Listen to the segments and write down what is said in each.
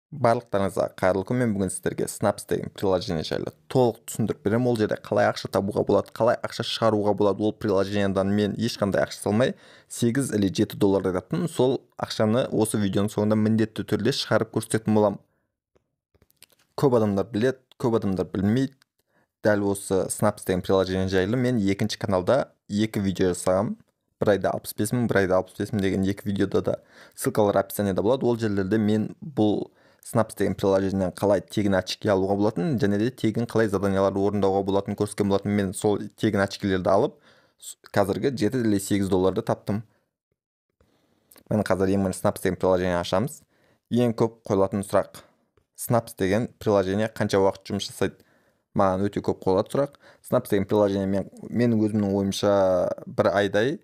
Барлықтарыңызға қайырлы күн. Мен бүгін сіздерге Snaps деген приложение жайлы толық түсіндіріп беремін. Ол жерде қалай ақша табуға болады, қалай ақша шығаруға болады. Ол приложениядан мен ешқандай ақша салмай 8 или 7 доллардай таптым. Сол ақшаны осы видеоның соңында міндетті түрде шығарып көрсететін боламын. Көп адамдар біледі, көп адамдар білмейді. Дәл осы Snaps деген приложение жайлы мен екінші каналда 2 видео жасағам. Бір айда 65 мың, бір айда 65 мың деген 2 видеода да ссылкалар описаниеда болады. Ол жерлерде мен бұл Snaps деген приложениеден қалай тегін очки алуға болатын, және де тегін қалай заданияларды орындауға болатын көрсеткен болатын. Мен сол тегін очкилерді алып, қазіргі 7 или 8 долларды таптым. Мен қазір ең Snaps деген приложение ашамыз. Ең көп қойылатын сұрақ: Snaps деген приложение қанша уақыт жұмыс жасайды? Маған өте көп қойылады сұрақ. Snaps деген приложение менің өзімнің ойымша бір айдай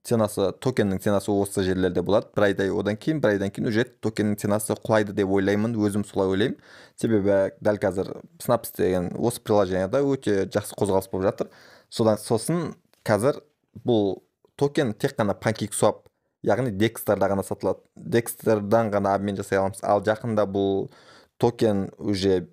ценасы, токеннің ценасы осы жерлерде болады. Бір айдай, одан кейін бір айдан кейін уже токеннің ценасы құлайды деп ойлаймын, өзім солай ойлаймын. Себебі дәл қазір Snaps деген осы приложенияда өте жақсы қозғалыс болып жатыр. Сосын қазір бұл токен тек қана PancakeSwap, яғни DEX'терда ғана сатылады. DEX'тердан ғана обмен жасай аламыз. Ал жақында бұл токен уже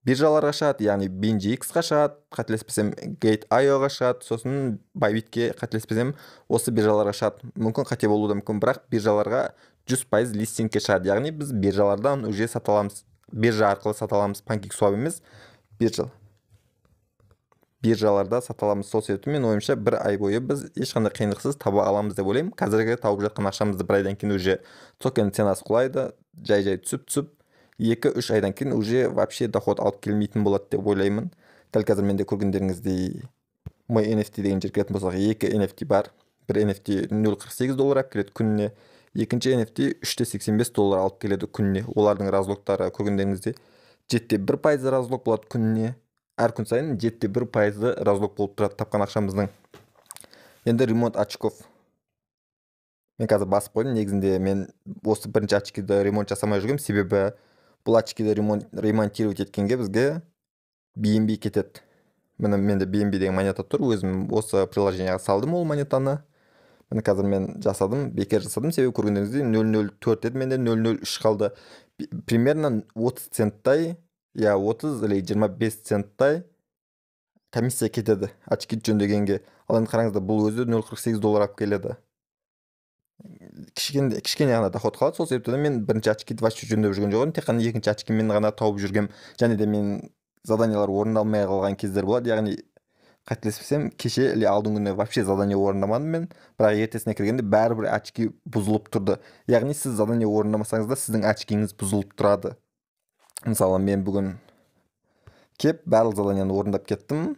биржаларға шығады, яғни BNGX-ға шығады, қателеспесем Gate.io-ға шығады, сосын Bybitке қателеспесем осы биржаларға шығады. Мүмкін қате болуы да мүмкін, бірақ биржаларға 100% листингке шығады, яғни біз биржалардан уже сата аламыз. Биржа арқылы сата аламыз, PancakeSwap емес, биржаларда сата аламыз. Сол себепті мен ойымша бір ай бойы біз ешқандай қиындықсыз таба аламыз деп ойлаймын. Қазіргі тауып жатқан ақшамызды бір айдан кейін уже токен ценасы құлайды, жай түсіп 2-3 айдан кейін уже вообще доход алып келмейтін болады деп ойлаймын. Дәл қазір менде көргендеріңіздей мой NFT деген жерге келетін болсақ, 2 NFT бар. Бір NFT 0.48 доллар алып келеді күніне. Екінші NFT 3.85 доллар алып келеді күніне. Олардың разлоктары көргендеріңіздей 7.1% разлок болады күніне. Әр күн сайын 7.1% разлок болып тұрады тапқан ақшамыздың. Енді ремонт очков. Мен қазір басып қойдым. Негізінде мен осы бірінші очкиді ремонт жасамай жүргем, себебі бұл очкиді ремонтировать еткенге бізге BNB кетеді. Менде BNB деген монета тұр. Өзім осы приложенияға салдым ол монетаны. Міне қазір мен жасадым, бекер жасадым, себебі көргендеріңіздей 0.04 еді, менде 0.03 қалды. Примерно 30 центтай, я 30 или 25 центтай комиссия кетеді очки жөндегенге. Ал енді қараңыздар, бұл өзі 0.48 доллар алып келеді. Кішкене ғана доход қалады. Сол себепті мен бірінші очкиді вообще жөндеп жүрген жоқпын, тек қана екінші очкимен ғана тауып жүргем. Және де мен заданиялар орындалмай қалған кездер болады, яғни қателеспесем кеше или алдыңғы күні вообще задание орындамадым мен, бірақ ертесіне кіргенде бәрібір очки бұзылып тұрды. Яғни сіз задание орындамасаңыз да сіздің очкиңіз бұзылып тұрады. Мысалы мен бүгін кеп барлық заданияны орындап кеттім,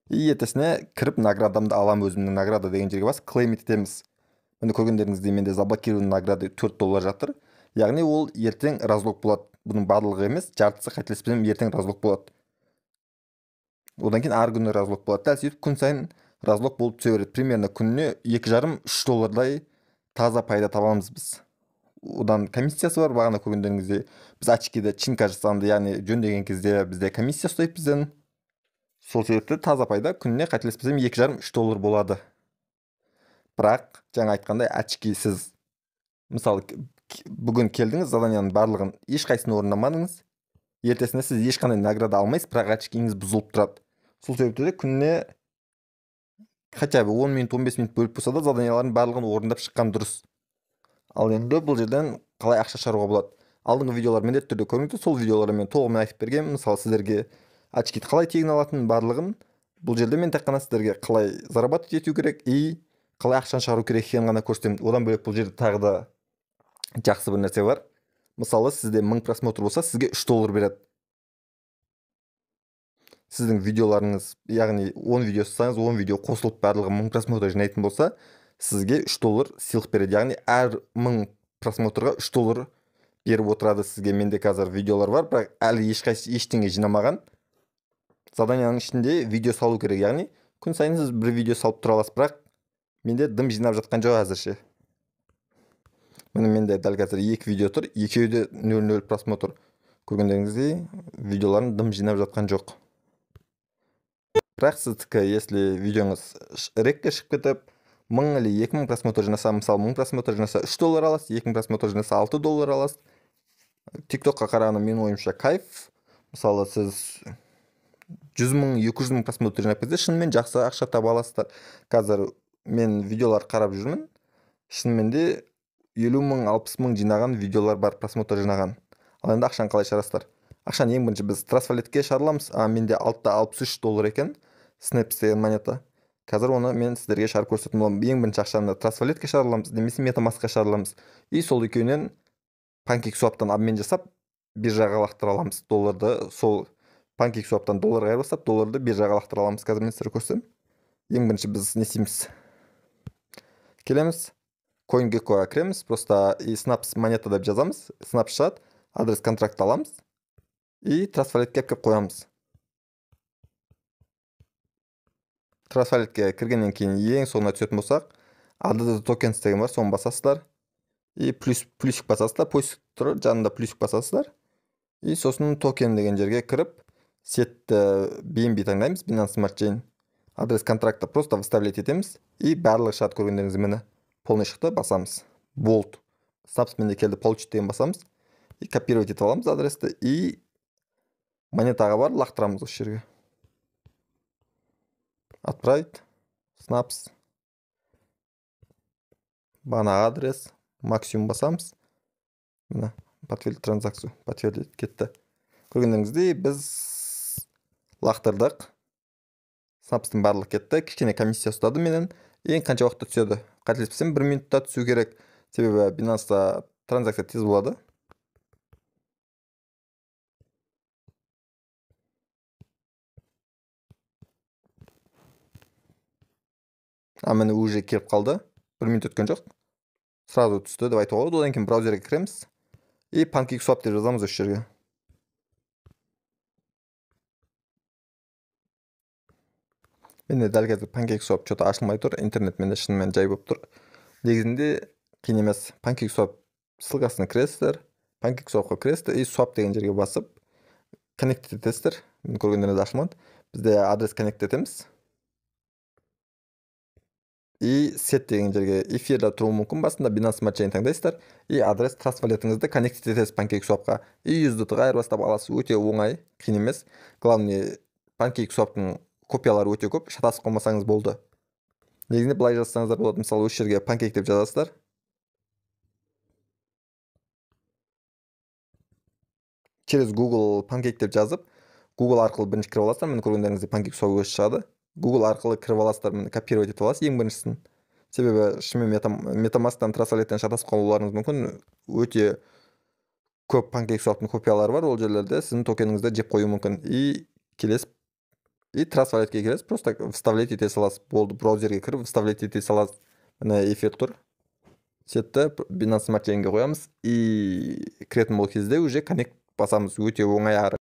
и ертесіне кіріп наградамды алам, өзімнің награда деген жерге басып клейм етеміз. Міне көргендеріңіздей менде заблокированный награды 4 доллар жатыр. Яғни ол ертең разлок болады. Бұның барлығы емес, жартысы қателеспесем ертең разлок болады. Одан кейін ар күні разлок болады. Дәл сөйтіп күн сайын разлок болып түсе береді. Примерно күніне 2,5-3 доллардай таза пайда табамыз біз. Одан комиссиясы бар, бағана көргендеріңіздей біз очкиді чинка жасағанда, яғни жөндеген кезде бізде комиссия ұстайды бізден. Сол себепті таза пайда күніне қателеспесем 2,5-3 доллар болады. Бірақ жаңа айтқандай очки сіз мысалы бүгін келдіңіз, заданияның барлығын ешқайсысын орындамадыңыз, ертесіне сіз ешқандай награда алмайсыз, бірақ очкиңіз бұзылып тұрады. Сол себепті де күніне хотя бы 10 минут 15 минут бөліп болса да заданиялардың барлығын орындап шыққан дұрыс. Ал енді бұл жерден қалай ақша шығаруға болады? Алдыңғы видеолар міндетті түрде көріңіздер, сол видеоларда мен толығымен айтып бергем. Мысалы сіздерге очкиді қалай тегін алатынын барлығын. Бұл жерде мен тек қана сіздерге қалай зарабатывать ету керек и қалай ақшаны шығару керек екенін ғана көрсетемін. Одан бөлек бұл жерде тағы да жақсы бір нәрсе бар. Мысалы сізде 1000 просмотр болса, сізге 3 доллар береді. Сіздің видеоларыңыз, яғни 10 видео жасаңыз, 10 видео қосылып барлығы 1000 просмотр жинайтын болса, сізге 3 доллар сыйлық береді. Яғни әр 1000 просмотрға 3 доллар беріп отырады сізге. Менде қазір видеолар бар, бірақ әлі ештеңе жинамаған. Заданияның ішінде видео салу керек, яғни күн сайын сіз бір видео салып тұра аласыз, бірақ менде дым жинап жатқан жоқ әзірше. Менде дәл қазір 2 видео тұр, екеуі де 0.0 просмотр. Көргендеріңіздей видеоларын дым жинап жатқан жоқ. Бірақ сіздікі, если видеоңыз рекке шығып кетіп, 1000 или 2000 просмотр жинаса, мысалы 1000 просмотр жинаса 3 доллар аласыз, 2000 просмотр жинаса 6 доллар аласыз. TikTokка караганда менин оюмча кайф. Мисалы сиз 100 000 200 000 просмотр жинап кезде шынымен жақсы ақша таба аласыздар. Қазір мен видеолар қарап жүрмін. Шынымен де 50 000 60 000 жинаған видеолар бар, просмотр жинаған. Ал енді ақшаны қалай шығарасыздар? Ақшаны ең бірінші біз трансфалетке шығарыламыз. Менде алтта $63 екен Snaps деген монета. Қазір оны мен сіздерге шығарып көрсететін боламын. Ең бірінші ақшаны трансфалетке шығарыламыз, немесе MetaMaskқа шығарыламыз. И сол екеуінен PancakeSwap'тан обмен жасап, биржаға лақтыра аламыз долларды. Сол PancakeSwap'тан долларға айырбастап, долларды биржаға лақтыра аламыз. Қазір мен сіздерге көрсетемін. Ең бірінші біз не істейміз? Келеміз, CoinGecko'ға кіреміз, просто и Snaps монета деп жазамыз. Snaps шығады, адрес контракт аламыз и трансфалетке кіріп қоямыз. Трансфалетке кіргеннен кейін ең соңына түсетін болсақ, ADD tokens деген бар, соны басасыздар. И плюсик басасыздар, поиск тұр, жанында плюсик басасыздар. И сосын токен деген жерге кіріп, сетті BNB таңдаймыз, Binance Smart Chain. Адрес контракта просто выставлять етеміз. И барлығы шығады, көргендеріңіз мені. Полный шықты, басамыз. Bold. Snaps менде келді, получить деген басамыз. И копировать етіп аламыз адресті. И монетаға бар, лақтырамыз осы жерге. Отправить. Snaps. Бана адрес. Максимум басамыз. Мына, подтвердить транзакцию. Подтвердить кетті. Көргендеріңіздей біз лақтырдық. Snaps'тың барлық кетті. Кішкене комиссия ұстады менен. Ең қанша уақытта түседі? Қателеспесем 1 минутта түсу керек. Себебі Binance'да транзакция тез болады. Міне уже келіп қалды. 1 минут өткен жоқ. Сразу түсті деп айтуға болады. Одан кейін браузерге кіреміз. И PancakeSwap деп жазамыз осы жерге. Менде дәл қазір PancakeSwap что-то ашылмай тұр. Интернет менде шынымен жай болып тұр. Негізінде қиын емес. PancakeSwap ссылкасына кіресіздер. PancakeSwapқа кіресіздер и swap деген жерге басып connect етесіздер. Мен көргендеріңіз ашылмады. Бізде адрес connect етеміз. И set деген жерге эфирда тұруы мүмкін, басында Binance Smart Chain таңдайсыздар. И адрес трансфалетіңізді connect етесіз PancakeSwapқа. И USDT-ға айырбастап аласыз. Өте оңай, қиын емес. Главное, PancakeSwap'тың копиялары өте көп, шатасып қалмасаңыз болды. Негізінде былай жазсаңыздар болады. Мысалы, осы жерге Pancake деп жазасыздар. Через Google Pancake деп жазып, Google арқылы бірінші кіріп аласыздар. Мен көргендеріңізде PancakeSwap өзі шығады. Google арқылы кіріп аласыздар, мені копировать етіп аласыз ең біріншісін. Себебі шынымен MetaMask'тан трансфалеттен шатасып қалуларыңыз мүмкін. Өте көп PancakeSwap'тың копиялары бар, ол жерлерде сіздің токеніңізді жеп қою мүмкін. И келесіз, и трансфалетке келесіз, просто вставлять ете саласыз. Болды, браузерге кіріп вставлять ете саласыз. Міне эфир тұр. Сетті Binance Smart Chain'ге қоямыз. И кіретін бұл кезде уже connect басамыз. Өте оңай әрі